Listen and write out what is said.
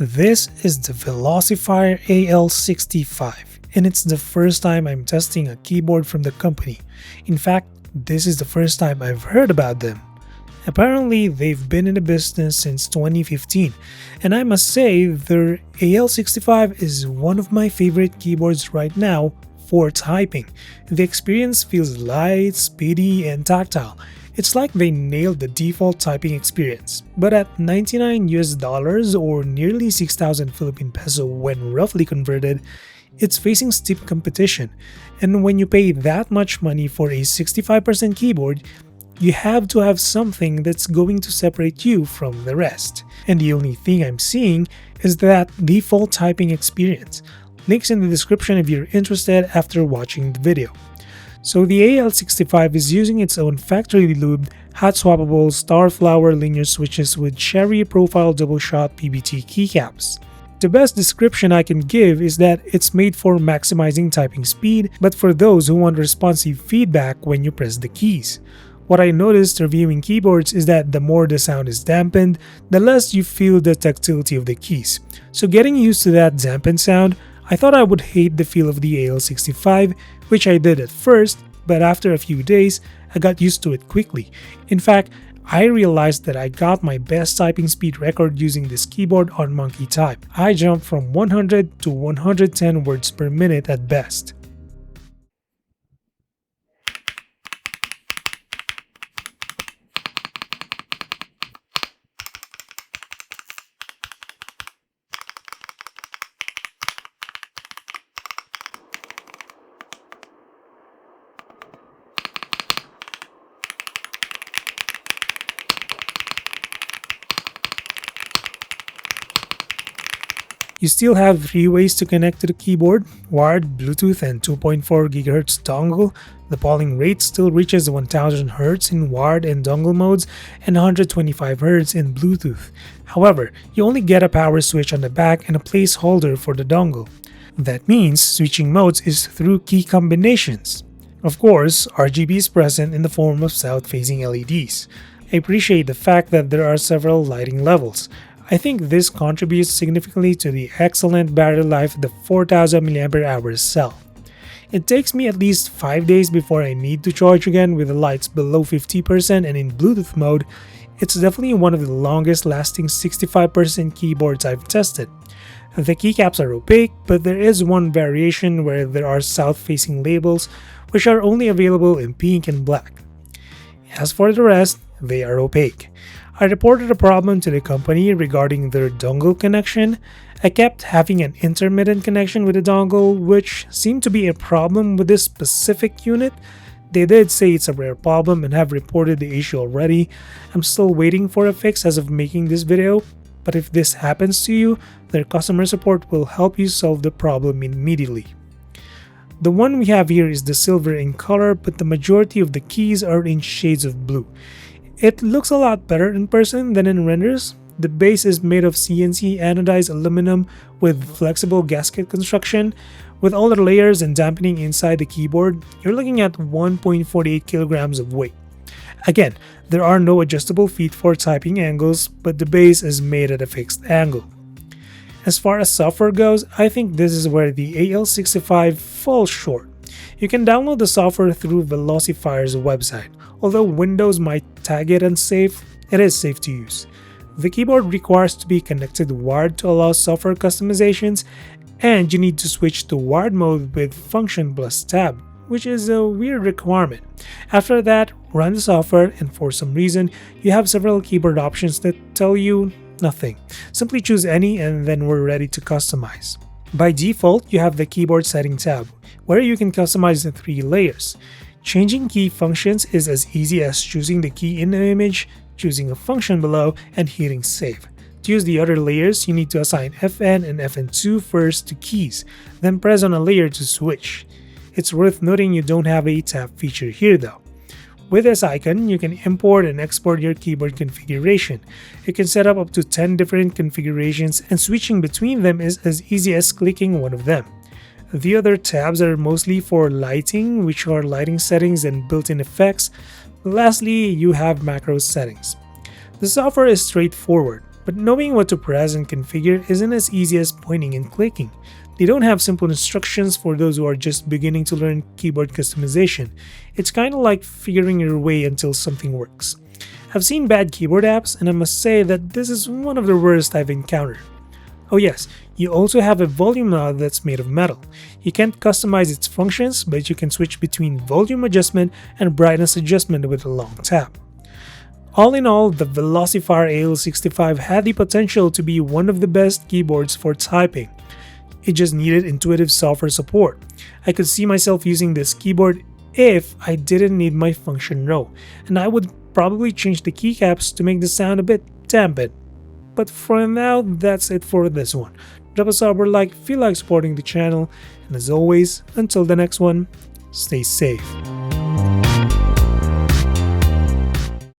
This is the Velocifire AL65, and it's the first time I'm testing a keyboard from the company. In fact, this is the first time I've heard about them. Apparently, they've been in the business since 2015, and I must say their AL65 is one of my favorite keyboards right now for typing. The experience feels light, speedy, and tactile. It's like they nailed the default typing experience, but at $99 or nearly 6,000 Philippine peso when roughly converted, it's facing steep competition. And when you pay that much money for a 65% keyboard, you have to have something that's going to separate you from the rest. And the only thing I'm seeing is that default typing experience. Links in the description if you're interested after watching the video. So the AL65 is using its own factory lubed, hot swappable Starflower linear switches with Cherry Profile double shot PBT keycaps. The best description I can give is that it's made for maximizing typing speed, but for those who want responsive feedback when you press the keys. What I noticed reviewing keyboards is that the more the sound is dampened, the less you feel the tactility of the keys. So getting used to that dampened sound, I thought I would hate the feel of the AL65, which I did at first, but after a few days, I got used to it quickly. In fact, I realized that I got my best typing speed record using this keyboard on Monkey Type. I jumped from 100 to 110 words per minute at best. You still have 3 ways to connect to the keyboard: wired, Bluetooth, and 2.4 GHz dongle. The polling rate still reaches 1000 Hz in wired and dongle modes and 125 Hz in Bluetooth. However, you only get a power switch on the back and a placeholder for the dongle. That means switching modes is through key combinations. Of course, RGB is present in the form of south-facing LEDs. I appreciate the fact that there are several lighting levels. I think this contributes significantly to the excellent battery life the 4000 mAh cell. It takes me at least 5 days before I need to charge again with the lights below 50%, and in Bluetooth mode, it's definitely one of the longest lasting 65% keyboards I've tested. The keycaps are opaque, but there is one variation where there are south-facing labels which are only available in pink and black. As for the rest, they are opaque. I reported a problem to the company regarding their dongle connection. I kept having an intermittent connection with the dongle, which seemed to be a problem with this specific unit. They did say it's a rare problem and have reported the issue already. I'm still waiting for a fix as of making this video, but if this happens to you, their customer support will help you solve the problem immediately. The one we have here is the silver in color, but the majority of the keys are in shades of blue. It looks a lot better in person than in renders. The base is made of CNC anodized aluminum with flexible gasket construction. With all the layers and dampening inside the keyboard, you're looking at 1.48 kilograms of weight. Again, there are no adjustable feet for typing angles, but the base is made at a fixed angle. As far as software goes, I think this is where the AL65 falls short. You can download the software through Velocifire's website. Although Windows might tag it unsafe, it is safe to use. The keyboard requires to be connected wired to allow software customizations, and you need to switch to wired mode with function plus tab, which is a weird requirement. After that, run the software, and for some reason, you have several keyboard options that tell you nothing. Simply choose any and then we're ready to customize. By default, you have the keyboard setting tab, where you can customize the 3 layers. Changing key functions is as easy as choosing the key in the image, choosing a function below, and hitting save. To use the other layers, you need to assign FN and FN2 first to keys, then press on a layer to switch. It's worth noting you don't have a tab feature here though. With this icon, you can import and export your keyboard configuration. You can set up to 10 different configurations, and switching between them is as easy as clicking one of them. The other tabs are mostly for lighting, which are lighting settings and built-in effects. Lastly, you have macro settings. The software is straightforward, But knowing what to press and configure isn't as easy as pointing and clicking. They don't have simple instructions for those who are just beginning to learn keyboard customization. It's kinda like figuring your way until something works. I've seen bad keyboard apps, and I must say that this is one of the worst I've encountered. Oh yes, you also have a volume knob that's made of metal. You can't customize its functions, but you can switch between volume adjustment and brightness adjustment with a long tap. All in all, the Velocifire AL65 had the potential to be one of the best keyboards for typing. It just needed intuitive software support. I could see myself using this keyboard if I didn't need my function row, and I would probably change the keycaps to make the sound a bit dampened. But for now, that's it for this one. Drop a sub or like if you like supporting the channel, and as always, until the next one, stay safe.